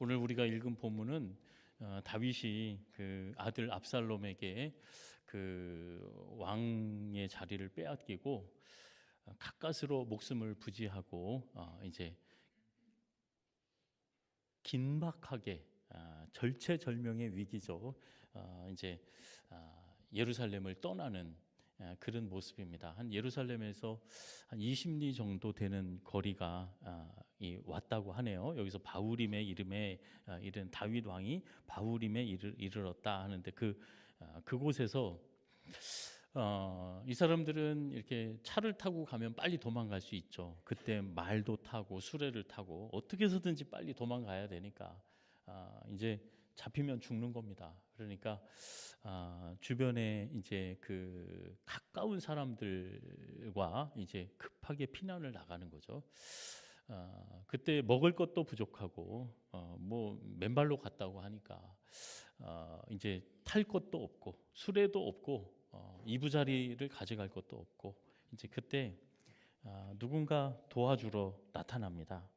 오늘 우리가 읽은 본문은 다윗이 그 아들 압살롬에게 그 왕의 자리를 빼앗기고 가까스로 목숨을 부지하고 이제 긴박하게 절체절명의 위기죠. 이제 예루살렘을 떠나는 그런 모습입니다. 한 예루살렘에서 한 20리 정도 되는 거리가 왔다고 하네요. 여기서 바후림의 이름에 이른 다윗 왕이 바후림에 이르렀다 하는데 그곳에서 이 사람들은 이렇게 차를 타고 가면 빨리 도망갈 수 있죠. 그때 말도 타고 수레를 타고 어떻게 해서든지 빨리 도망가야 되니까 이제 잡히면 죽는 겁니다. 그러니까 주변에 이제 그 가까운 사람들과 이제 급하게 피난을 나가는 거죠. 그때 먹을 것도 부족하고 뭐 맨발로 갔다고 하니까 이제 탈 것도 없고 수레도 없고 이부자리를 가져갈 것도 없고 이제 그때 누군가 도와주러 나타납니다.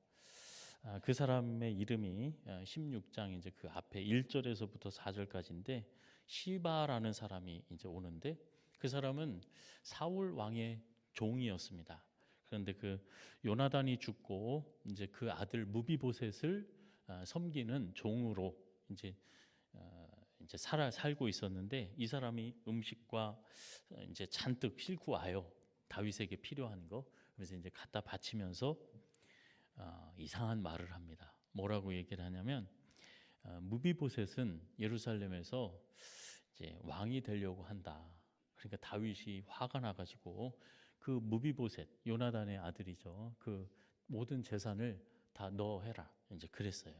그 사람의 이름이 16장 이제 그 앞에 1절에서부터 4절까지인데 시바라는 사람이 이제 오는데 그 사람은 사울 왕의 종이었습니다. 그런데 그 요나단이 죽고 이제 그 아들 무비보셋을 섬기는 종으로 이제 살고 있었는데 이 사람이 음식과 이제 잔뜩 싣고 와요. 다윗에게 필요한 거. 그래서 이제 갖다 바치면서 이상한 말을 합니다. 뭐라고 얘기를 하냐면 무비보셋은 예루살렘에서 이제 왕이 되려고 한다. 그러니까 다윗이 화가 나가지고 그 무비보셋 요나단의 아들이죠. 그 모든 재산을 다 너 해라. 이제 그랬어요.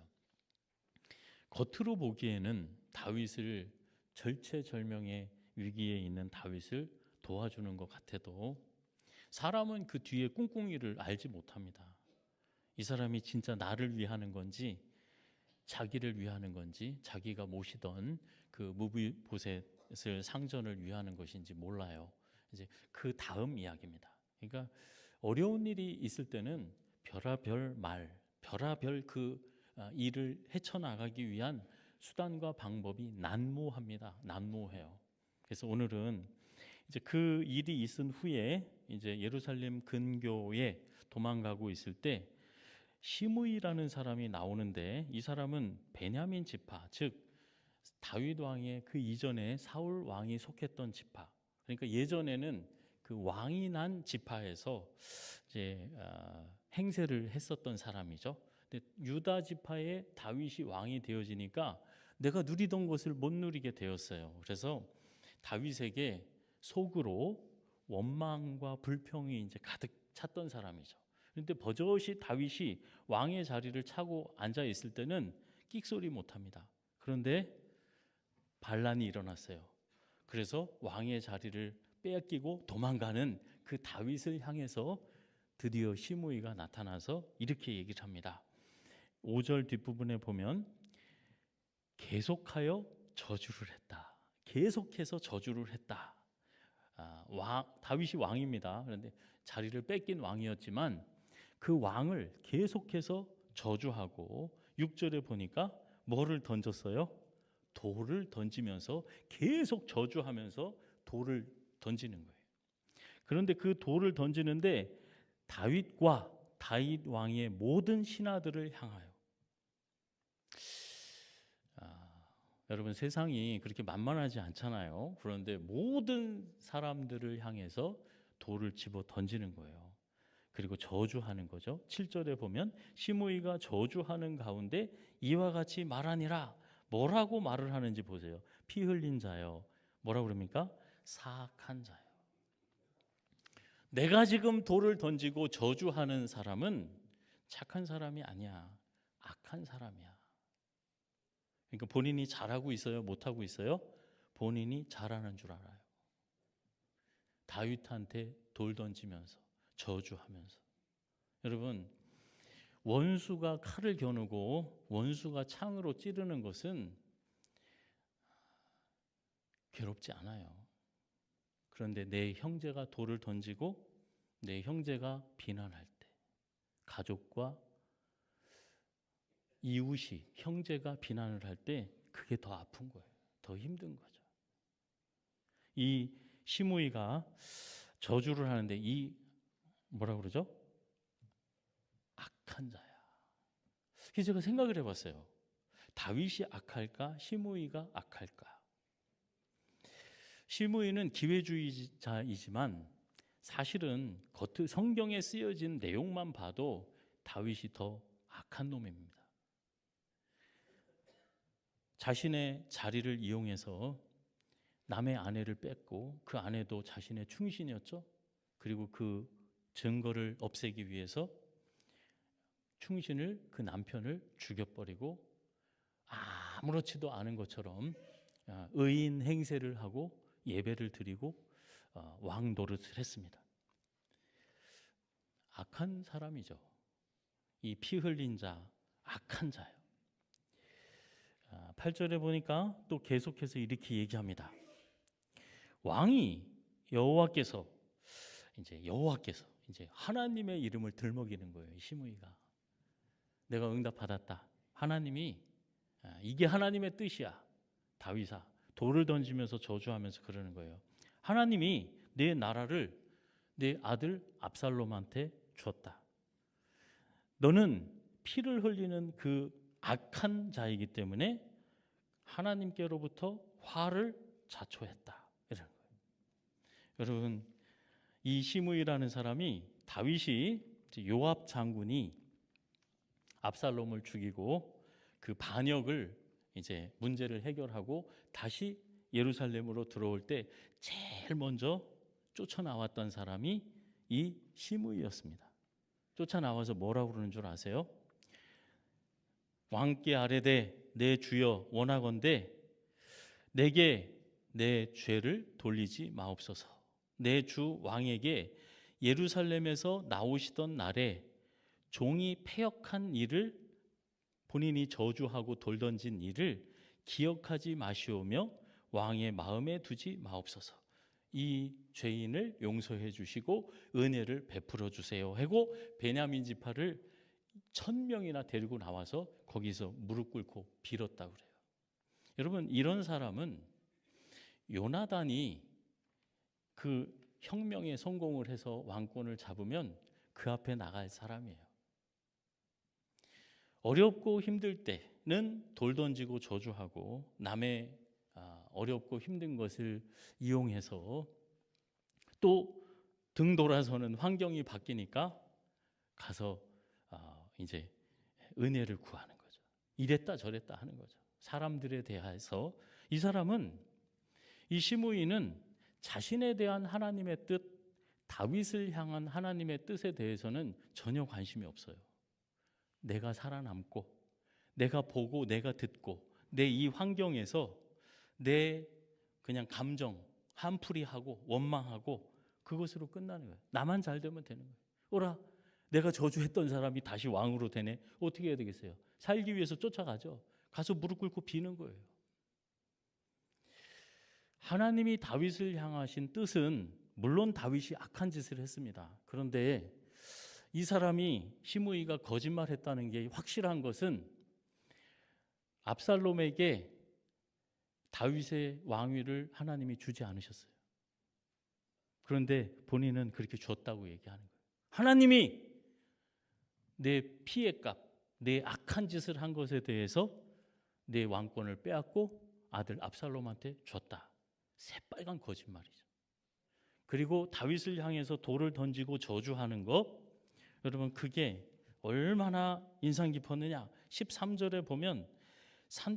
겉으로 보기에는 다윗을 절체절명의 위기에 있는 다윗을 도와주는 것 같아도 사람은 그 뒤에 꿍꿍이를 알지 못합니다. 이 사람이 진짜 나를 위하는 건지 자기를 위하는 건지 자기가 모시던 그 무비보셋을 상전을 위하는 것인지 몰라요. 이제 그 다음 이야기입니다. 그러니까 어려운 일이 있을 때는 별의별 말, 별의별 그 일을 헤쳐나가기 위한 수단과 방법이 난무합니다. 난무해요. 그래서 오늘은 이제 그 일이 있은 후에 이제 예루살렘 근교에 도망가고 있을 때 시므이라는 사람이 나오는데 이 사람은 베냐민 지파, 즉 다윗 왕의 그 이전에 사울 왕이 속했던 지파. 그러니까 예전에는 그 왕이 난 지파에서 이제 행세를 했었던 사람이죠. 근데 유다 지파의 다윗이 왕이 되어지니까 내가 누리던 것을 못 누리게 되었어요. 그래서 다윗에게 속으로 원망과 불평이 이제 가득 찼던 사람이죠. 그런데 버젓이 다윗이 왕의 자리를 차고 앉아 있을 때는 끽소리 못합니다. 그런데 반란이 일어났어요. 그래서 왕의 자리를 빼앗기고 도망가는 그 다윗을 향해서 드디어 시므이가 나타나서 이렇게 얘기를 합니다. 5절 뒷부분에 보면 계속하여 저주를 했다. 계속해서 저주를 했다. 다윗이 왕입니다. 그런데 자리를 뺏긴 왕이었지만 그 왕을 계속해서 저주하고 6절에 보니까 뭐를 던졌어요? 돌을 던지면서 계속 저주하면서 돌을 던지는 거예요. 그런데 그 돌을 던지는데 다윗과 다윗 왕의 모든 신하들을 향하여 여러분 세상이 그렇게 만만하지 않잖아요. 그런데 모든 사람들을 향해서 돌을 집어 던지는 거예요. 그리고 저주하는 거죠. 7절에 보면 시므이가 저주하는 가운데 이와 같이 말하니라. 뭐라고 말을 하는지 보세요. 피 흘린 자요. 뭐라고 그럽니까? 사악한 자요. 내가 지금 돌을 던지고 저주하는 사람은 착한 사람이 아니야. 악한 사람이야. 그러니까 본인이 잘하고 있어요? 못하고 있어요? 본인이 잘하는 줄 알아요. 다윗한테 돌 던지면서 저주하면서. 여러분 원수가 칼을 겨누고 원수가 창으로 찌르는 것은 괴롭지 않아요. 그런데 내 형제가 돌을 던지고 내 형제가 비난할 때 가족과 이웃이, 형제가 비난을 할 때 그게 더 아픈 거예요. 더 힘든 거죠. 이 시므이가 저주를 하는데 이 뭐라 그러죠? 악한 자야. 그래서 제가 생각을 해봤어요. 다윗이 악할까? 시므이가 악할까? 시므이는 기회주의자이지만 사실은 성경에 쓰여진 내용만 봐도 다윗이 더 악한 놈입니다. 자신의 자리를 이용해서 남의 아내를 뺏고 그 아내도 자신의 충신이었죠. 그리고 그 증거를 없애기 위해서 충신을, 그 남편을 죽여버리고 아무렇지도 않은 것처럼 의인 행세를 하고 예배를 드리고 왕 노릇을 했습니다. 악한 사람이죠. 이 피 흘린 자, 악한 자요. 8절에 보니까 또 계속해서 이렇게 얘기합니다. 왕이 여호와께서 이제 하나님의 이름을 들먹이는 거예요. 시므이가. 내가 응답받았다. 하나님이 이게 하나님의 뜻이야. 다윗아, 돌을 던지면서 저주하면서 그러는 거예요. 하나님이 내 나라를 내 아들 압살롬한테 줬다. 너는 피를 흘리는 그 악한 자이기 때문에 하나님께로부터 화를 자초했다. 이런 거예요. 여러분, 이 시므이라는 사람이 다윗이 요압 장군이 압살롬을 죽이고 그 반역을 이제 문제를 해결하고 다시 예루살렘으로 들어올 때 제일 먼저 쫓아나왔던 사람이 이 시므이였습니다. 쫓아나와서 뭐라고 그러는 줄 아세요? 왕께 아뢰되 내 주여 원하건대 내게 내 죄를 돌리지 마옵소서. 내 주 왕에게 예루살렘에서 나오시던 날에 종이 패역한 일을, 본인이 저주하고 돌 던진 일을 기억하지 마시오며 왕의 마음에 두지 마옵소서. 이 죄인을 용서해 주시고 은혜를 베풀어 주세요 하고 베냐민 지파를 1000명이나 데리고 나와서 거기서 무릎 꿇고 빌었다고 그래요. 여러분, 이런 사람은 요나단이 그 혁명에 성공을 해서 왕권을 잡으면 그 앞에 나갈 사람이에요. 어렵고 힘들 때는 돌 던지고 저주하고 남의 어렵고 힘든 것을 이용해서 또 등 돌아서는 환경이 바뀌니까 가서 이제 은혜를 구하는 거죠. 이랬다 저랬다 하는 거죠. 사람들에 대해서 이 사람은, 이 시므이는 자신에 대한 하나님의 뜻, 다윗을 향한 하나님의 뜻에 대해서는 전혀 관심이 없어요. 내가 살아남고 내가 보고 내가 듣고 내 이 환경에서 내 그냥 감정 한풀이하고 원망하고 그것으로 끝나는 거예요. 나만 잘 되면 되는 거예요. 오라, 내가 저주했던 사람이 다시 왕으로 되네. 어떻게 해야 되겠어요? 살기 위해서 쫓아가죠. 가서 무릎 꿇고 비는 거예요. 하나님이 다윗을 향하신 뜻은 물론 다윗이 악한 짓을 했습니다. 그런데 이 사람이, 시므이가 거짓말했다는 게 확실한 것은 압살롬에게 다윗의 왕위를 하나님이 주지 않으셨어요. 그런데 본인은 그렇게 줬다고 얘기하는 거예요. 하나님이 내 피의 값, 내 악한 짓을 한 것에 대해서 내 왕권을 빼앗고 아들 압살롬한테 줬다. 새빨간 거짓말이죠. 그리고 다윗을 향해서 돌을 던지고 저주하는 거, 여러분 그게 얼마나 인상 깊었느냐. 13절에 보면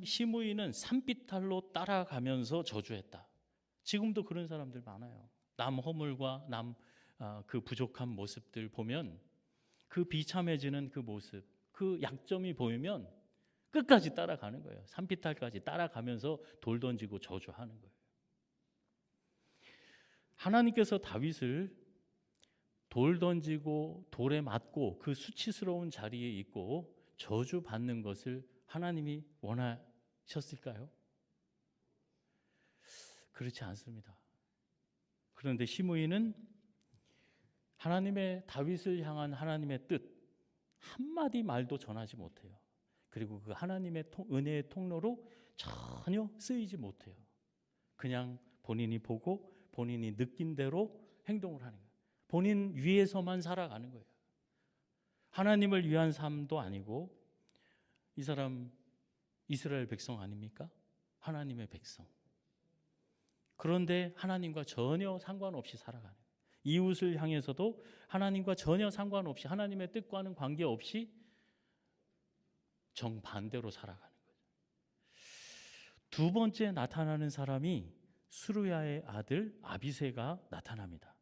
시므이는 산비탈로 따라가면서 저주했다. 지금도 그런 사람들 많아요. 남 허물과 남 그 부족한 모습들 보면 그 비참해지는 그 모습, 그 약점이 보이면 끝까지 따라가는 거예요. 산비탈까지 따라가면서 돌 던지고 저주하는 거예요. 하나님께서 다윗을 돌 던지고 돌에 맞고 그 수치스러운 자리에 있고 저주받는 것을 하나님이 원하셨을까요? 그렇지 않습니다. 그런데 시므이는 하나님의, 다윗을 향한 하나님의 뜻 한마디 말도 전하지 못해요. 그리고 그 하나님의 은혜의 통로로 전혀 쓰이지 못해요. 그냥 본인이 보고 본인이 느낀 대로 행동을 하는 거예요. 본인 위에서만 살아가는 거예요. 하나님을 위한 삶도 아니고, 이 사람 이스라엘 백성 아닙니까? 하나님의 백성. 그런데 하나님과 전혀 상관없이 살아가는 거예요. 이웃을 향해서도 하나님과 전혀 상관없이, 하나님의 뜻과는 관계없이 정반대로 살아가는 거예요. 두 번째 나타나는 사람이 수르야의 아들 아비새가 나타납니다.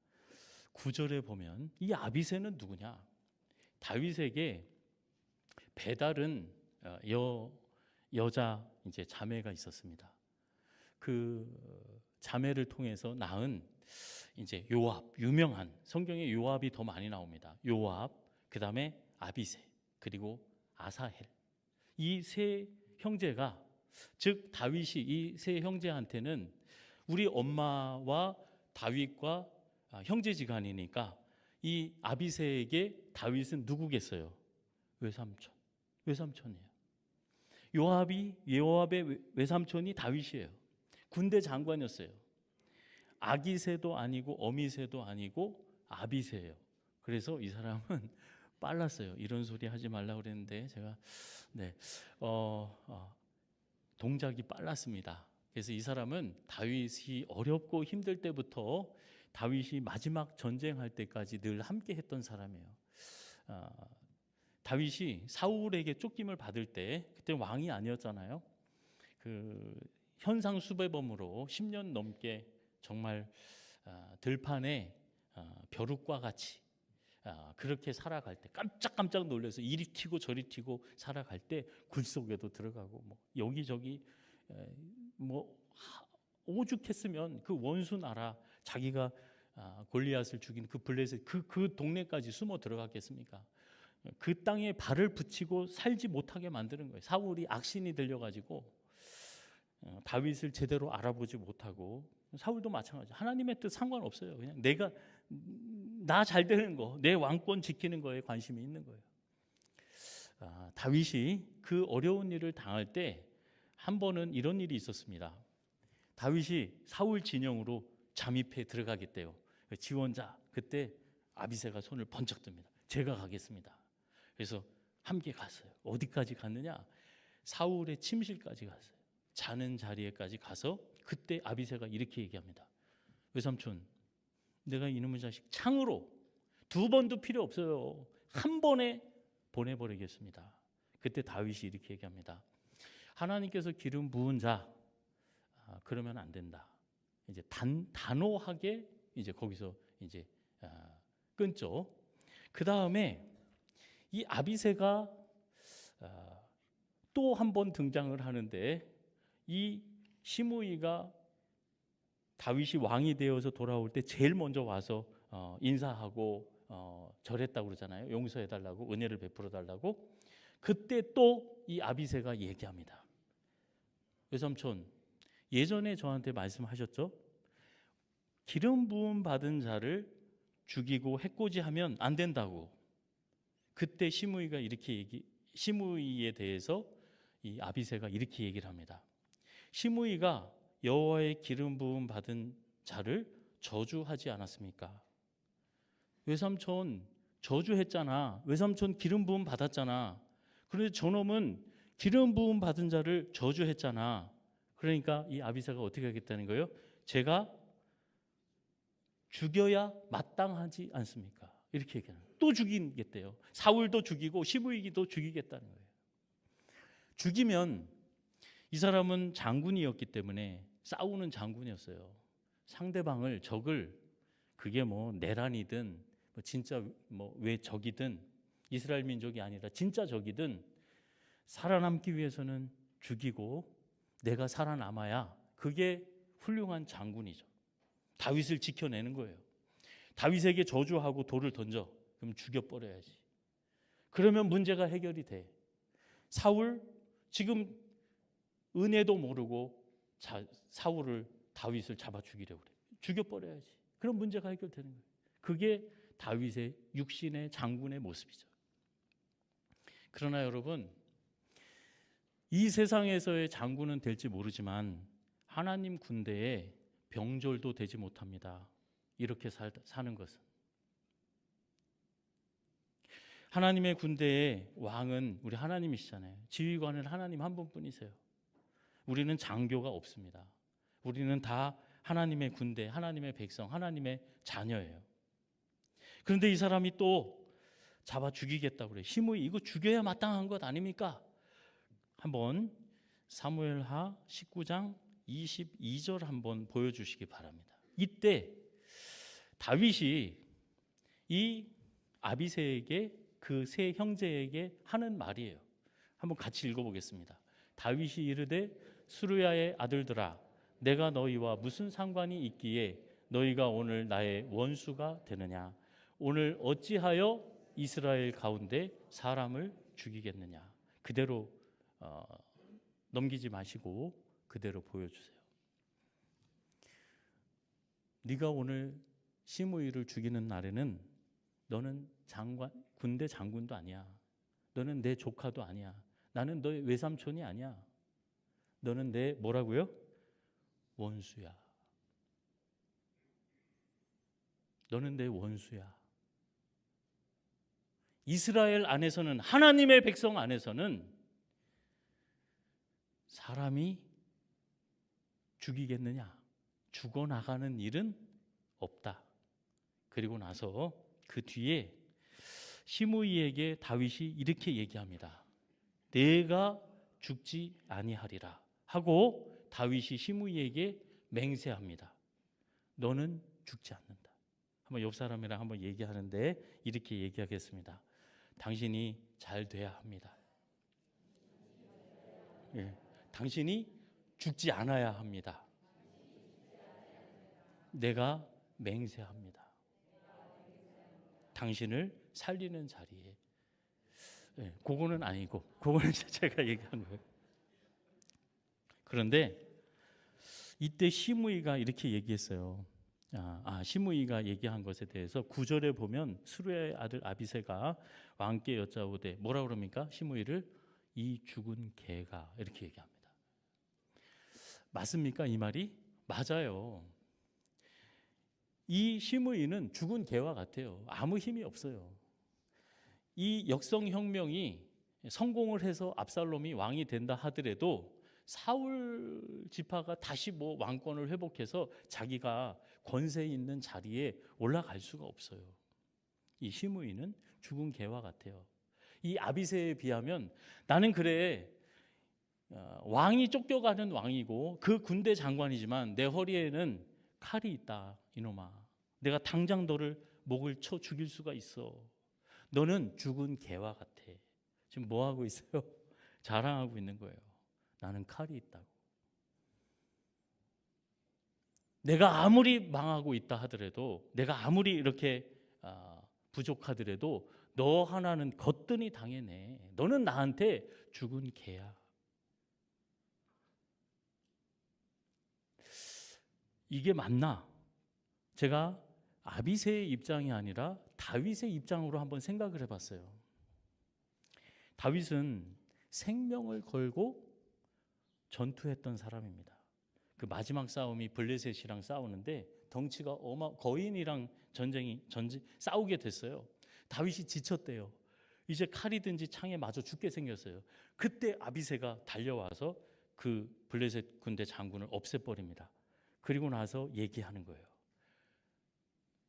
9절에 보면 이 아비새는 누구냐? 다윗에게 배다른 여자 이제 자매가 있었습니다. 그 자매를 통해서 낳은 이제 요압, 유명한, 성경에 요압이 더 많이 나옵니다. 요압, 그다음에 아비새, 그리고 아사헬. 이 세 형제가, 즉 다윗이 이 세 형제한테는 우리 엄마와 다윗과 형제지간이니까 이 아비새에게 다윗은 누구겠어요? 외삼촌. 외삼촌이에요. 요압의 외삼촌이 다윗이에요. 군대 장관이었어요. 아기새도 아니고 어미새도 아니고 아비새예요. 그래서 이 사람은 빨랐어요. 이런 소리 하지 말라고 그랬는데 제가 동작이 빨랐습니다. 그래서 이 사람은 다윗이 어렵고 힘들 때부터 다윗이 마지막 전쟁할 때까지 늘 함께 했던 사람이에요. 다윗이 사울에게 쫓김을 받을 때, 그때 왕이 아니었잖아요. 그 현상 수배범으로 10년 넘게 정말 들판에 벼룩과 같이 그렇게 살아갈 때 깜짝깜짝 놀라서 이리 튀고 저리 튀고 살아갈 때 굴 속에도 들어가고 뭐 여기저기 뭐 오죽했으면 그 원수 나라, 자기가 골리앗을 죽인 그 블레셋 그 동네까지 숨어 들어갔겠습니까? 그 땅에 발을 붙이고 살지 못하게 만드는 거예요. 사울이 악신이 들려가지고 다윗을 제대로 알아보지 못하고, 사울도 마찬가지. 하나님의 뜻 상관없어요. 그냥 내가 나 잘 되는 거, 내 왕권 지키는 거에 관심이 있는 거예요. 다윗이 그 어려운 일을 당할 때 한 번은 이런 일이 있었습니다. 다윗이 사울 진영으로 잠입해 들어가겠대요. 지원자, 그때 아비새가 손을 번쩍 듭니다. 제가 가겠습니다. 그래서 함께 갔어요. 어디까지 갔느냐? 사울의 침실까지 갔어요. 자는 자리에까지 가서 그때 아비새가 이렇게 얘기합니다. 외삼촌, 내가 이놈의 자식 창으로 2번도 필요 없어요. 한 번에 보내버리겠습니다. 그때 다윗이 이렇게 얘기합니다. 하나님께서 기름 부은 자, 그러면 안 된다. 이제 단호하게 이제 거기서 이제 끊죠. 그 다음에 이 아비새가 또 한 번 등장을 하는데, 이 시므이가 다윗이 왕이 되어서 돌아올 때 제일 먼저 와서 인사하고 절했다고 그러잖아요. 용서해달라고, 은혜를 베풀어달라고. 그때 또 이 아비새가 얘기합니다. 외삼촌, 예전에 저한테 말씀하셨죠? 기름 부음 받은 자를 죽이고 해코지하면 안 된다고. 그때 시므이가 시므이에 대해서 이 아비새가 이렇게 얘기를 합니다. 시므이가 여호와의 기름 부음 받은 자를 저주하지 않았습니까? 외삼촌 저주했잖아. 외삼촌 기름 부음 받았잖아. 그런데 저놈은 기름 부음 받은 자를 저주했잖아. 그러니까 이 아비새가 어떻게 하겠다는 거예요? 제가 죽여야 마땅하지 않습니까? 이렇게 얘기하는 거예요. 또 죽이겠대요. 사울도 죽이고 시므이도 죽이겠다는 거예요. 죽이면, 이 사람은 장군이었기 때문에 싸우는 장군이었어요. 상대방을, 적을, 그게 뭐 내란이든 뭐 진짜 뭐 왜 적이든, 이스라엘 민족이 아니라 진짜 적이든 살아남기 위해서는 죽이고 내가 살아남아야 그게 훌륭한 장군이죠. 다윗을 지켜내는 거예요. 다윗에게 저주하고 돌을 던져, 그럼 죽여버려야지. 그러면 문제가 해결이 돼. 사울 지금 은혜도 모르고 사울을, 다윗을 잡아 죽이려고 그래. 죽여버려야지. 그럼 문제가 해결되는 거예요. 그게 다윗의 육신의 장군의 모습이죠. 그러나 여러분, 이 세상에서의 장군은 될지 모르지만 하나님 군대에 병졸도 되지 못합니다. 이렇게 사는 것은. 하나님의 군대의 왕은 우리 하나님이시잖아요. 지휘관은 하나님 한 분뿐이세요. 우리는 장교가 없습니다. 우리는 다 하나님의 군대, 하나님의 백성, 하나님의 자녀예요. 그런데 이 사람이 또 잡아 죽이겠다고 그래요. 시므이 이거 죽여야 마땅한 것 아닙니까? 한번 사무엘하 19장 22절 한번 보여주시기 바랍니다. 이때 다윗이 이 아비새에게 그 세 형제에게 하는 말이에요. 한번 같이 읽어보겠습니다. 다윗이 이르되 수르야의 아들들아 내가 너희와 무슨 상관이 있기에 너희가 오늘 나의 원수가 되느냐. 오늘 어찌하여 이스라엘 가운데 사람을 죽이겠느냐. 그대로 넘기지 마시고 그대로 보여주세요. 네가 오늘 시므이를 죽이는 날에는 너는 군대 장군도 아니야. 너는 내 조카도 아니야. 나는 너의 외삼촌이 아니야. 너는 내 뭐라고요? 원수야. 너는 내 원수야. 이스라엘 안에서는, 하나님의 백성 안에서는 사람이 죽이겠느냐, 죽어나가는 일은 없다. 그리고 나서 그 뒤에 시므이에게 다윗이 이렇게 얘기합니다. 내가 죽지 아니하리라 하고 다윗이 시므이에게 맹세합니다. 너는 죽지 않는다. 한번 옆 사람이랑 한번 얘기하는데 이렇게 얘기하겠습니다. 당신이 잘 돼야 합니다. 예, 당신이 죽지 않아야 합니다. 내가 맹세합니다. 당신을 살리는 자리에. 예, 그거는 아니고, 그거는 제가 얘기한 거예요. 그런데 이때 시므이가 이렇게 얘기했어요. 시므이가 얘기한 것에 대해서 9절에 보면 수르야의 아들 아비새가 왕께 여짜오되 뭐라 그럽니까? 시므이를 이 죽은 개가, 이렇게 얘기합니다. 맞습니까? 이 말이? 맞아요. 이 시므이는 죽은 개와 같아요. 아무 힘이 없어요. 이 역성혁명이 성공을 해서 압살롬이 왕이 된다 하더라도 사울 지파가 다시 왕권을 회복해서 자기가 권세 있는 자리에 올라갈 수가 없어요. 이 시므이는 죽은 개와 같아요. 이 아비새에 비하면 나는 그래, 왕이 쫓겨가는 왕이고 그 군대 장관이지만 내 허리에는 칼이 있다. 이놈아, 내가 당장 너를 목을 쳐 죽일 수가 있어. 너는 죽은 개와 같아. 지금 뭐 하고 있어요? 자랑하고 있는 거예요. 나는 칼이 있다고. 내가 아무리 망하고 있다 하더라도, 내가 아무리 이렇게 부족하더라도 너 하나는 거뜬히 당해내. 너는 나한테 죽은 개야. 이게 맞나? 제가 아비새의 입장이 아니라 다윗의 입장으로 한번 생각을 해봤어요. 다윗은 생명을 걸고 전투했던 사람입니다. 그 마지막 싸움이 블레셋이랑 싸우는데 덩치가 거인이랑 싸우게 됐어요. 다윗이 지쳤대요. 이제 칼이든지 창에 맞아 죽게 생겼어요. 그때 아비새가 달려와서 그 블레셋 군대 장군을 없애버립니다. 그리고 나서 얘기하는 거예요.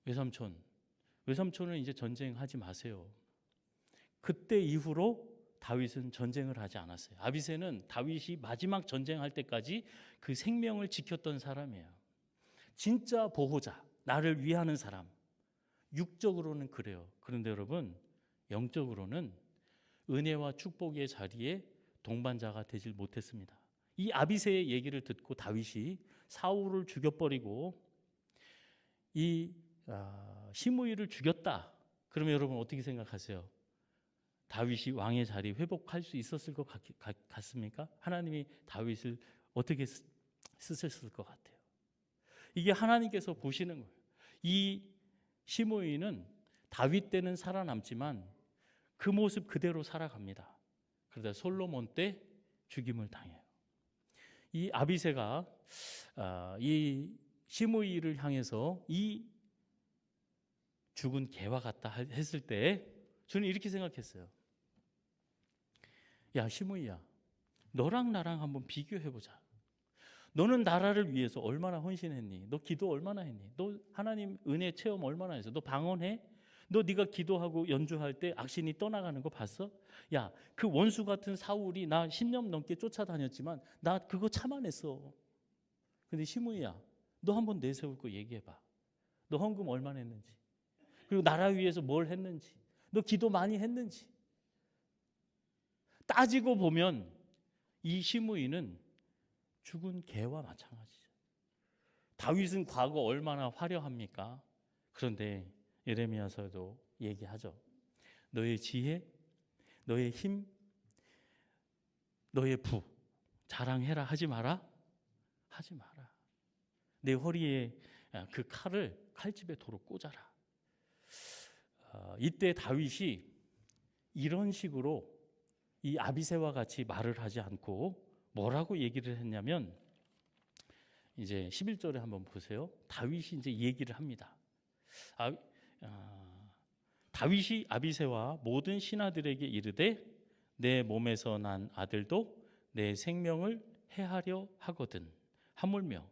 외삼촌은 이제 전쟁하지 마세요. 그때 이후로 다윗은 전쟁을 하지 않았어요. 아비새는 다윗이 마지막 전쟁할 때까지 그 생명을 지켰던 사람이에요. 진짜 보호자, 나를 위하는 사람. 육적으로는 그래요. 그런데 여러분, 영적으로는 은혜와 축복의 자리에 동반자가 되질 못했습니다. 이 아비새의 얘기를 듣고 다윗이 사울을 죽여버리고 이 시므이를 죽였다. 그러면 여러분 어떻게 생각하세요? 다윗이 왕의 자리 회복할 수 있었을 것 같습니까? 하나님이 다윗을 어떻게 쓰셨을 것 같아요? 이게 하나님께서 보시는 거예요. 이 시므이는 다윗 때는 살아남지만 그 모습 그대로 살아갑니다. 그러다 솔로몬 때 죽임을 당해요. 이 아비새가 이 시므이를 향해서 이 죽은 개와 같다 했을 때 저는 이렇게 생각했어요. 야, 시므이야, 너랑 나랑 한번 비교해보자. 너는 나라를 위해서 얼마나 헌신했니? 너 기도 얼마나 했니? 너 하나님 은혜 체험 얼마나 했어? 너 방언해? 너 네가 기도하고 연주할 때 악신이 떠나가는 거 봤어? 야, 그 원수 같은 사울이 나 10년 넘게 쫓아다녔지만 나 그거 참아냈어. 근데 시므이야, 너 한번 내세울 거 얘기해봐. 너 헌금 얼마나 했는지, 그리고 나라 위해서 뭘 했는지, 너 기도 많이 했는지. 따지고 보면 이 시므이는 죽은 개와 마찬가지죠. 다윗은 과거 얼마나 화려합니까? 그런데 예레미야서도 얘기하죠. 너의 지혜, 너의 힘, 너의 부 자랑해라. 하지 마라. 하지 마라. 내 허리에 그 칼을 칼집에 도로 꽂아라. 이때 다윗이 이런 식으로 이 아비새와 같이 말을 하지 않고 뭐라고 얘기를 했냐면, 이제 11절에 한번 보세요. 다윗이 이제 얘기를 합니다. 다윗이 아비새와 모든 신하들에게 이르되 내 몸에서 난 아들도 내 생명을 해하려 하거든 하물며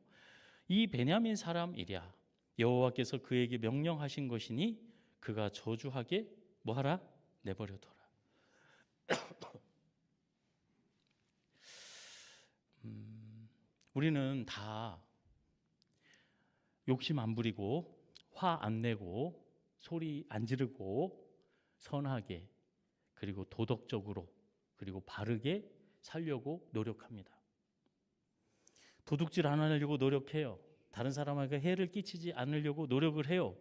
이 베냐민 사람이랴 여호와께서 그에게 명령하신 것이니 그가 저주하게 뭐하라? 내버려둬라. 우리는 다 욕심 안 부리고 화 안 내고 소리 안 지르고 선하게, 그리고 도덕적으로, 그리고 바르게 살려고 노력합니다. 도둑질 안 하려고 노력해요. 다른 사람에게 해를 끼치지 않으려고 노력을 해요.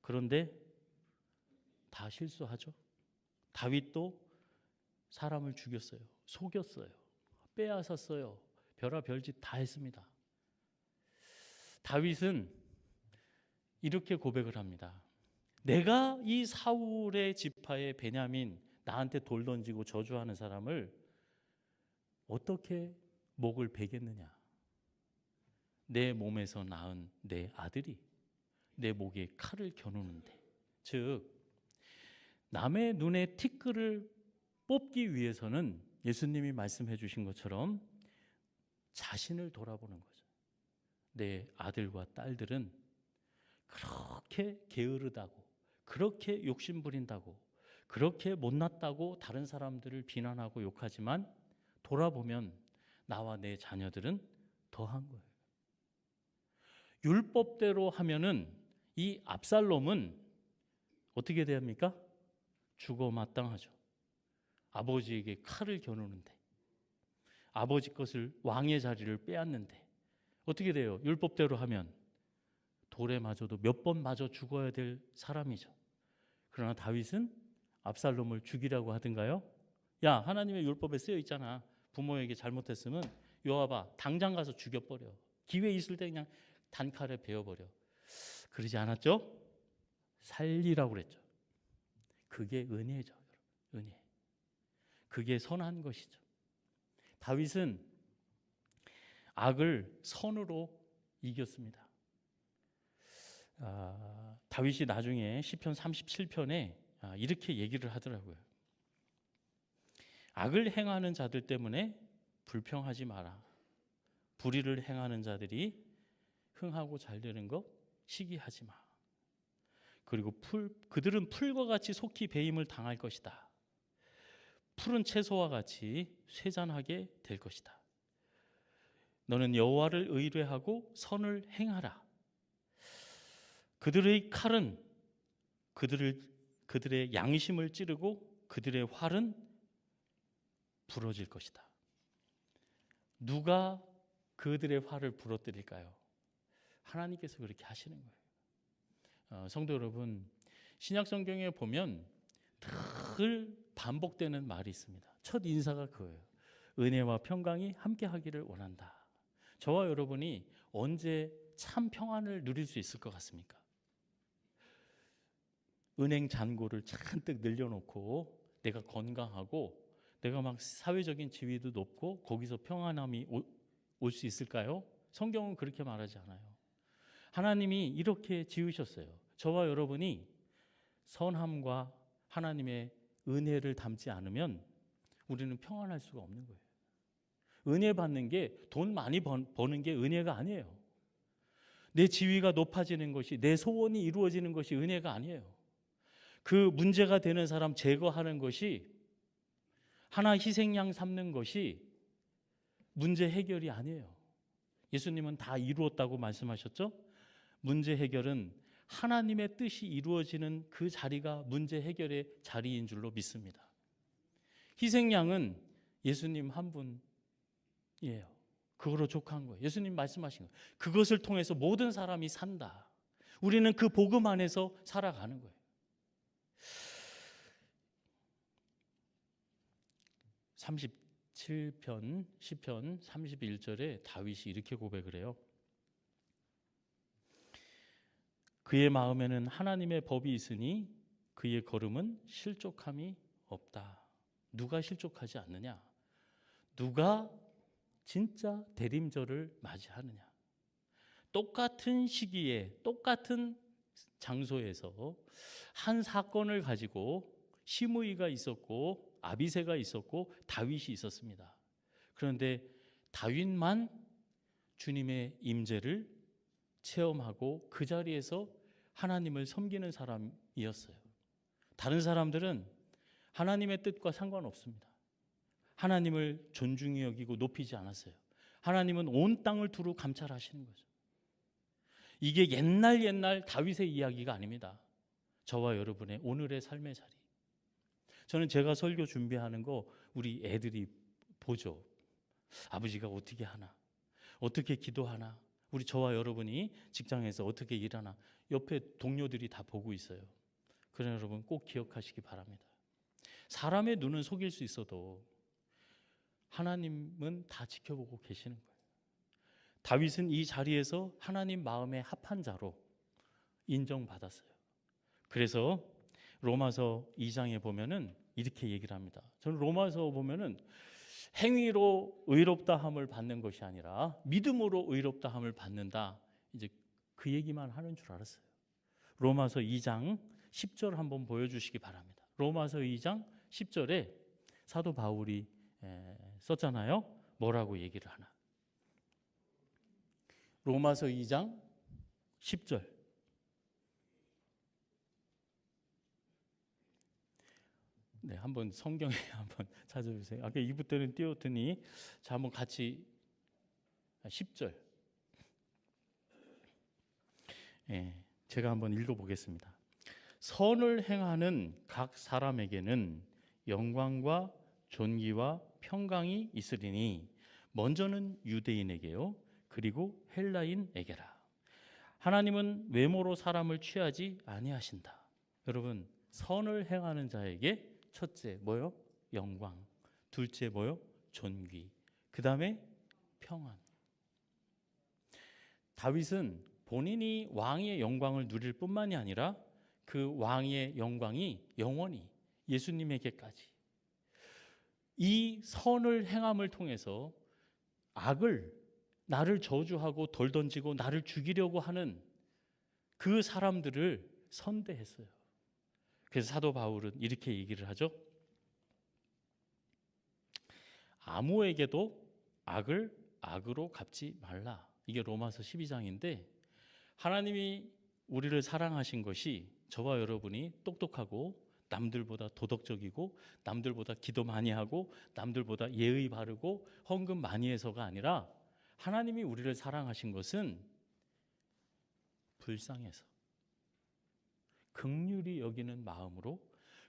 그런데 다 실수하죠. 다윗도 사람을 죽였어요. 속였어요. 빼앗았어요. 별짓 다 했습니다. 다윗은 이렇게 고백을 합니다. 내가 이 사울의 지파의 베냐민, 나한테 돌 던지고 저주하는 사람을 어떻게 목을 베겠느냐? 내 몸에서 낳은 내 아들이 내 목에 칼을 겨누는데, 즉 남의 눈에 티끌을 뽑기 위해서는 예수님이 말씀해 주신 것처럼 자신을 돌아보는 거죠. 내 아들과 딸들은 그렇게 게으르다고, 그렇게 욕심 부린다고, 그렇게 못났다고 다른 사람들을 비난하고 욕하지만 돌아보면 나와 내 자녀들은 더한 거예요. 율법대로 하면은 이 압살롬은 어떻게 됩니까? 죽어 마땅하죠. 아버지에게 칼을 겨누는데, 아버지 것을, 왕의 자리를 빼앗는데 어떻게 돼요? 율법대로 하면 돌에 맞아도 몇 번 맞아 죽어야 될 사람이죠. 그러나 다윗은 압살롬을 죽이라고 하던가요? 야, 하나님의 율법에 쓰여 있잖아. 부모에게 잘못했으면 요아봐, 당장 가서 죽여버려. 기회 있을 때 그냥 단칼에 베어버려. 그러지 않았죠? 살리라고 그랬죠. 그게 은혜죠, 여러분. 은혜. 그게 선한 것이죠. 다윗은 악을 선으로 이겼습니다. 다윗이 나중에 시편 37편에 이렇게 얘기를 하더라고요. 악을 행하는 자들 때문에 불평하지 마라. 불의를 행하는 자들이 흥하고 잘 되는 거 시기하지 마. 그리고 그들은 풀과 같이 속히 배임을 당할 것이다. 푸른 채소와 같이 쇠잔하게 될 것이다. 너는 여호와를 의뢰하고 선을 행하라. 그들의 칼은 그들의 양심을 찌르고 그들의 활은 부러질 것이다. 누가 그들의 활을 부러뜨릴까요? 하나님께서 그렇게 하시는 거예요. 성도 여러분, 신약 성경에 보면 늘 반복되는 말이 있습니다. 첫 인사가 그거예요. 은혜와 평강이 함께 하기를 원한다. 저와 여러분이 언제 참 평안을 누릴 수 있을 것 같습니까? 은행 잔고를 잔뜩 늘려놓고 내가 건강하고 내가 막 사회적인 지위도 높고 거기서 평안함이 올 수 있을까요? 성경은 그렇게 말하지 않아요. 하나님이 이렇게 지으셨어요. 저와 여러분이 선함과 하나님의 은혜를 담지 않으면 우리는 평안할 수가 없는 거예요. 은혜 받는 게 돈 많이 버는 게 은혜가 아니에요. 내 지위가 높아지는 것이, 내 소원이 이루어지는 것이 은혜가 아니에요. 그 문제가 되는 사람 제거하는 것이, 하나 희생양 삼는 것이 문제 해결이 아니에요. 예수님은 다 이루었다고 말씀하셨죠? 문제 해결은 하나님의 뜻이 이루어지는 그 자리가 문제 해결의 자리인 줄로 믿습니다. 희생양은 예수님 한 분이에요. 그거로 족한 거예요. 예수님 말씀하신 거예요. 그것을 통해서 모든 사람이 산다. 우리는 그 복음 안에서 살아가는 거예요. 37편 시편 31절에 다윗이 이렇게 고백을 해요. 그의 마음에는 하나님의 법이 있으니 그의 걸음은 실족함이 없다. 누가 실족하지 않느냐? 누가 진짜 대림절을 맞이하느냐? 똑같은 시기에 똑같은 장소에서 한 사건을 가지고 시므이가 있었고 아비새가 있었고 다윗이 있었습니다. 그런데 다윗만 주님의 임재를 체험하고 그 자리에서 하나님을 섬기는 사람이었어요. 다른 사람들은 하나님의 뜻과 상관없습니다. 하나님을 존중히 여기고 높이지 않았어요. 하나님은 온 땅을 두루 감찰하시는 거죠. 이게 옛날 다윗의 이야기가 아닙니다. 저와 여러분의 오늘의 삶의 자리. 저는 제가 설교 준비하는 거 우리 애들이 보죠. 아버지가 어떻게 하나? 어떻게 기도하나? 우리 저와 여러분이 직장에서 어떻게 일하나? 옆에 동료들이 다 보고 있어요. 그러나 여러분 꼭 기억하시기 바랍니다. 사람의 눈은 속일 수 있어도 하나님은 다 지켜보고 계시는 거예요. 다윗은 이 자리에서 하나님 마음에 합한 자로 인정받았어요. 그래서 로마서 2장에 보면은 이렇게 얘기를 합니다. 저는 로마서 보면은 행위로 의롭다함을 받는 것이 아니라 믿음으로 의롭다함을 받는다. 이제 그 얘기만 하는 줄 알았어요. 로마서 2장 10절 한번 보여주시기 바랍니다. 로마서 2장 10절에 사도 바울이 썼잖아요. 뭐라고 얘기를 하나? 로마서 2장 10절. 네, 한번 성경에 한번 찾아주세요. 아까 2부 때는 띄웠더니 자 한번 같이 10절. 제가 한번 읽어보겠습니다. 선을 행하는 각 사람에게는 영광과 존귀와 평강이 있으리니 먼저는 유대인에게요 그리고 헬라인에게라. 하나님은 외모로 사람을 취하지 아니하신다. 여러분 선을 행하는 자에게 첫째 뭐요? 영광. 둘째 뭐요? 존귀. 그 다음에 평안. 다윗은 본인이 왕의 영광을 누릴 뿐만이 아니라 그 왕의 영광이 영원히 예수님에게까지 이 선을 행함을 통해서 악을 나를 저주하고 돌 던지고 나를 죽이려고 하는 그 사람들을 선대했어요. 그래서 사도 바울은 이렇게 얘기를 하죠. 아무에게도 악을 악으로 갚지 말라. 이게 로마서 12장인데 하나님이 우리를 사랑하신 것이 저와 여러분이 똑똑하고 남들보다 도덕적이고 남들보다 기도 많이 하고 남들보다 예의 바르고 헌금 많이 해서가 아니라 하나님이 우리를 사랑하신 것은 불쌍해서 긍휼히 여기는 마음으로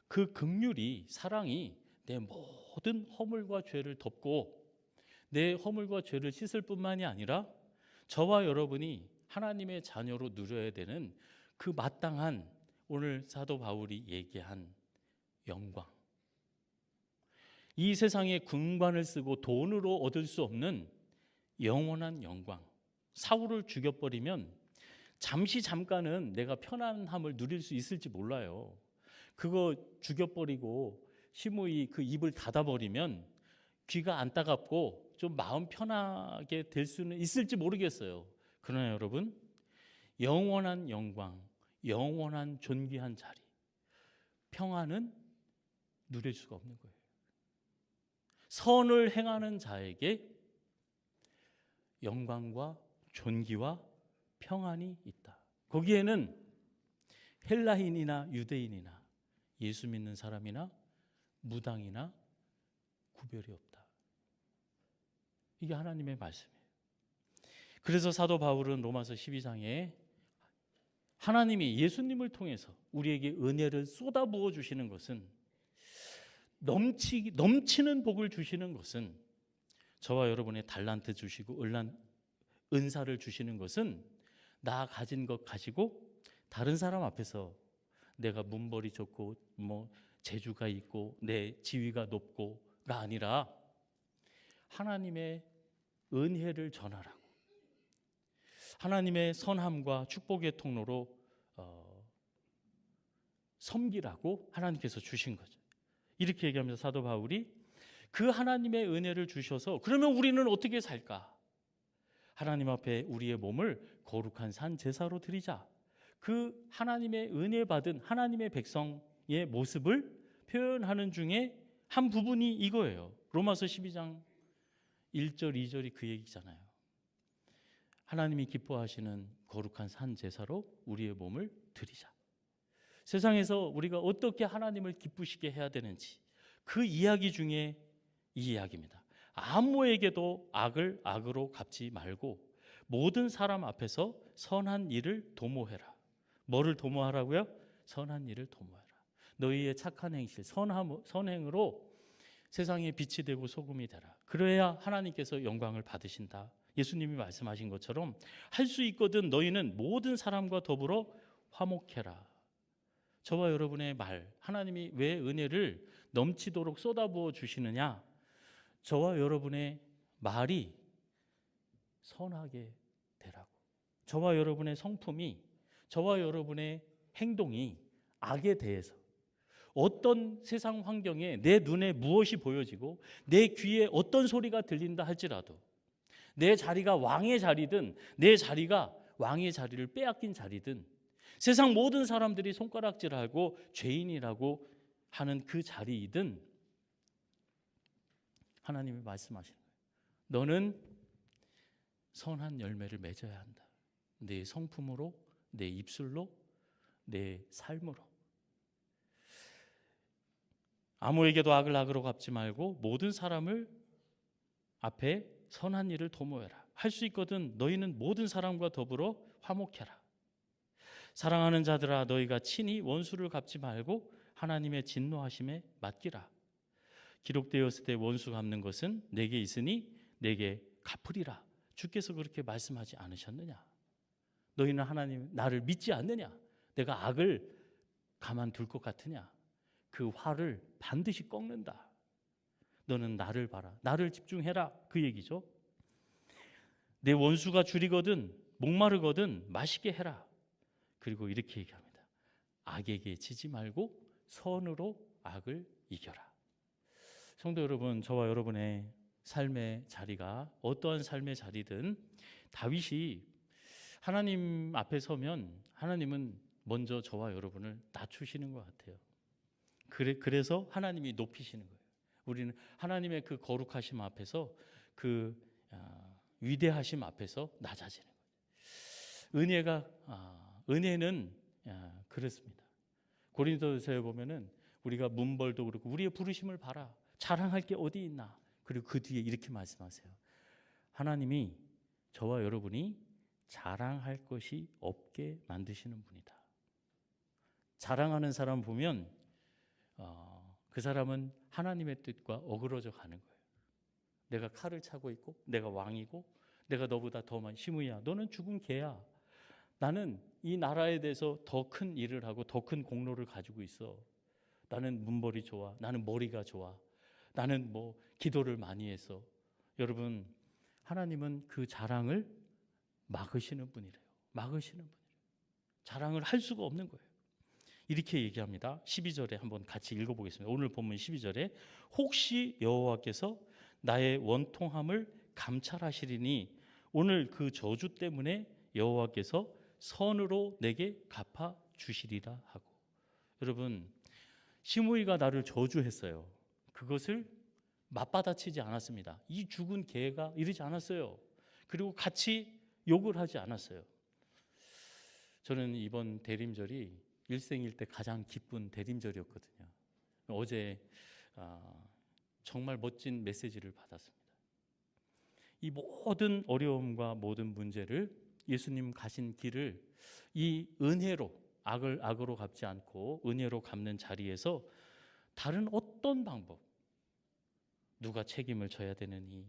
그 긍휼이 사랑이 내 모든 허물과 죄를 덮고 내 허물과 죄를 씻을 뿐만이 아니라 저와 여러분이 하나님의 자녀로 누려야 되는 그 마땅한 오늘 사도 바울이 얘기한 영광. 이 세상에 군관을 쓰고 돈으로 얻을 수 없는 영원한 영광. 사울을 죽여버리면 잠깐은 내가 편안함을 누릴 수 있을지 몰라요. 그거 죽여버리고 시므이 그 입을 닫아버리면 귀가 안 따갑고 좀 마음 편하게 될 수는 있을지 모르겠어요. 그러나 여러분, 영원한 영광, 영원한 존귀한 자리, 평안은 누릴 수가 없는 거예요. 선을 행하는 자에게 영광과 존귀와 평안이 있다. 거기에는 헬라인이나 유대인이나 예수 믿는 사람이나 무당이나 구별이 없다. 이게 하나님의 말씀이에요. 그래서 사도 바울은 로마서 12장에 하나님이 예수님을 통해서 우리에게 은혜를 쏟아부어 주시는 것은, 넘치는 복을 주시는 것은, 저와 여러분의 달란트 주시고 은사를 주시는 것은 나 가진 것 가지고 다른 사람 앞에서 내가 문벌이 좋고 뭐 재주가 있고 내 지위가 높고가 아니라 하나님의 은혜를 전하라고, 하나님의 선함과 축복의 통로로 섬기라고 하나님께서 주신 거죠. 이렇게 얘기하면서 사도 바울이 그 하나님의 은혜를 주셔서 그러면 우리는 어떻게 살까? 하나님 앞에 우리의 몸을 거룩한 산 제사로 드리자. 그 하나님의 은혜 받은 하나님의 백성의 모습을 표현하는 중에 한 부분이 이거예요. 로마서 12장 1절 2절이 그 얘기잖아요. 하나님이 기뻐하시는 거룩한 산 제사로 우리의 몸을 드리자. 세상에서 우리가 어떻게 하나님을 기쁘시게 해야 되는지 그 이야기 중에 이 이야기입니다. 아무에게도 악을 악으로 갚지 말고 모든 사람 앞에서 선한 일을 도모해라. 뭐를 도모하라고요? 선한 일을 도모해라. 너희의 착한 행실, 선행으로 세상에 빛이 되고 소금이 되라. 그래야 하나님께서 영광을 받으신다. 예수님이 말씀하신 것처럼 할 수 있거든 너희는 모든 사람과 더불어 화목해라. 저와 여러분의 말, 하나님이 왜 은혜를 넘치도록 쏟아부어 주시느냐? 저와 여러분의 말이 선하게 되라고. 저와 여러분의 성품이, 저와 여러분의 행동이 악에 대해서, 어떤 세상 환경에 내 눈에 무엇이 보여지고 내 귀에 어떤 소리가 들린다 할지라도, 내 자리가 왕의 자리든 내 자리가 왕의 자리를 빼앗긴 자리든, 세상 모든 사람들이 손가락질하고 죄인이라고 하는 그 자리이든, 하나님이 말씀하시는 거예요. 너는 선한 열매를 맺어야 한다. 내 성품으로, 내 입술로, 내 삶으로. 아무에게도 악을 악으로 갚지 말고 모든 사람을 앞에 선한 일을 도모해라. 할 수 있거든 너희는 모든 사람과 더불어 화목해라. 사랑하는 자들아, 너희가 친히 원수를 갚지 말고 하나님의 진노하심에 맡기라. 기록되었을 때 원수 갚는 것은 내게 있으니 내게 갚으리라. 주께서 그렇게 말씀하지 않으셨느냐? 너희는 하나님 나를 믿지 않느냐? 내가 악을 가만둘 것 같으냐? 그 화를 반드시 꺾는다. 너는 나를 봐라. 나를 집중해라. 그 얘기죠. 내 원수가 줄이거든 목마르거든 마시게 해라. 그리고 이렇게 얘기합니다. 악에게 지지 말고 선으로 악을 이겨라. 성도 여러분, 저와 여러분의 삶의 자리가 어떠한 삶의 자리든 다윗이 하나님 앞에 서면 하나님은 먼저 저와 여러분을 낮추시는 것 같아요. 그래서 하나님이 높이시는 거예요. 우리는 하나님의 그 거룩하심 앞에서, 그 위대하심 앞에서 낮아지는 거예요. 은혜는 그렇습니다. 고린도서에 보면은 우리가 문벌도 그렇고 우리의 부르심을 봐라. 자랑할 게 어디 있나. 그리고 그 뒤에 이렇게 말씀하세요. 하나님이 저와 여러분이 자랑할 것이 없게 만드시는 분이다. 자랑하는 사람 보면 그 사람은 하나님의 뜻과 어그러져 가는 거예요. 내가 칼을 차고 있고 내가 왕이고 내가 너보다 더 많이, 시므이야 너는 죽은 개야. 나는 이 나라에 대해서 더 큰 일을 하고 더 큰 공로를 가지고 있어. 나는 문벌이 좋아. 나는 머리가 좋아. 나는 뭐 기도를 많이 해서. 여러분, 하나님은 그 자랑을 막으시는 분이래요. 막으시는 분이래요. 자랑을 할 수가 없는 거예요. 이렇게 얘기합니다. 12절에 한번 같이 읽어보겠습니다. 오늘 본문 12절에 혹시 여호와께서 나의 원통함을 감찰하시리니 오늘 그 저주 때문에 여호와께서 선으로 내게 갚아 주시리라 하고. 여러분, 시므이가 나를 저주했어요. 그것을 맞받아치지 않았습니다. 이 죽은 개가 이러지 않았어요. 그리고 같이 욕을 하지 않았어요. 저는 이번 대림절이 일생일 때 가장 기쁜 대림절이었거든요. 어제 정말 멋진 메시지를 받았습니다. 이 모든 어려움과 모든 문제를 예수님 가신 길을 이 은혜로, 악을 악으로 갚지 않고 은혜로 갚는 자리에서 다른 어떤 방법, 누가 책임을 져야 되느니,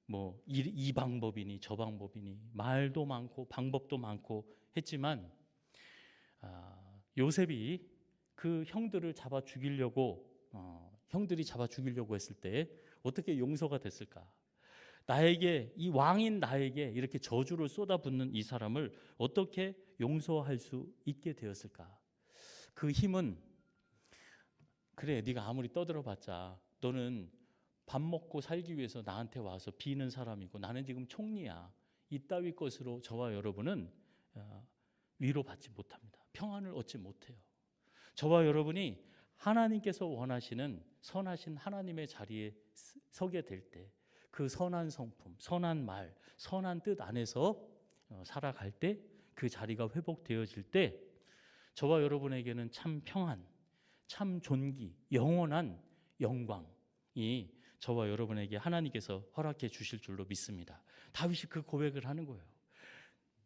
뭐 이 방법이니 저 방법이니, 말도 많고 방법도 많고 했지만 요셉이 그 형들을 잡아 죽이려고 형들이 잡아 죽이려고 했을 때 어떻게 용서가 됐을까? 나에게, 이 왕인 나에게 이렇게 저주를 쏟아붓는 이 사람을 어떻게 용서할 수 있게 되었을까? 그 힘은, 그래, 네가 아무리 떠들어봤자 너는 밥 먹고 살기 위해서 나한테 와서 비는 사람이고 나는 지금 총리야. 이따위 것으로 저와 여러분은 위로받지 못합니다. 평안을 얻지 못해요. 저와 여러분이 하나님께서 원하시는 선하신 하나님의 자리에 서게 될 때, 그 선한 성품, 선한 말, 선한 뜻 안에서 살아갈 때, 그 자리가 회복되어질 때 저와 여러분에게는 참 평안, 참 존귀, 영원한 영광이 저와 여러분에게 하나님께서 허락해 주실 줄로 믿습니다. 다윗이 그 고백을 하는 거예요.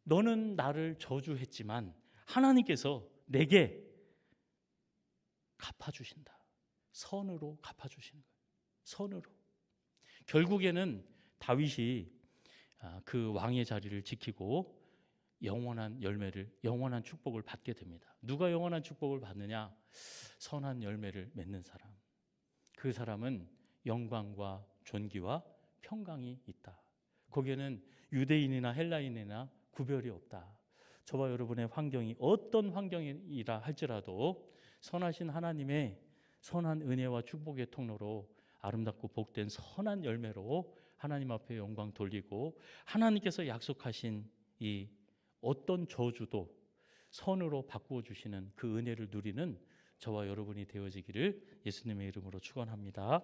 너는 나를 저주했지만 하나님께서 내게 갚아주신다. 선으로 갚아주시는 거예요. 선으로. 결국에는 다윗이 그 왕의 자리를 지키고 영원한 열매를, 영원한 축복을 받게 됩니다. 누가 영원한 축복을 받느냐? 선한 열매를 맺는 사람. 그 사람은 영광과 존귀와 평강이 있다. 거기에는 유대인이나 헬라인이나 구별이 없다. 저와 여러분의 환경이 어떤 환경이라 할지라도 선하신 하나님의 선한 은혜와 축복의 통로로 아름답고 복된 선한 열매로 하나님 앞에 영광 돌리고, 하나님께서 약속하신 이 어떤 저주도 선으로 바꾸어 주시는 그 은혜를 누리는 저와 여러분이 되어지기를 예수님의 이름으로 축원합니다.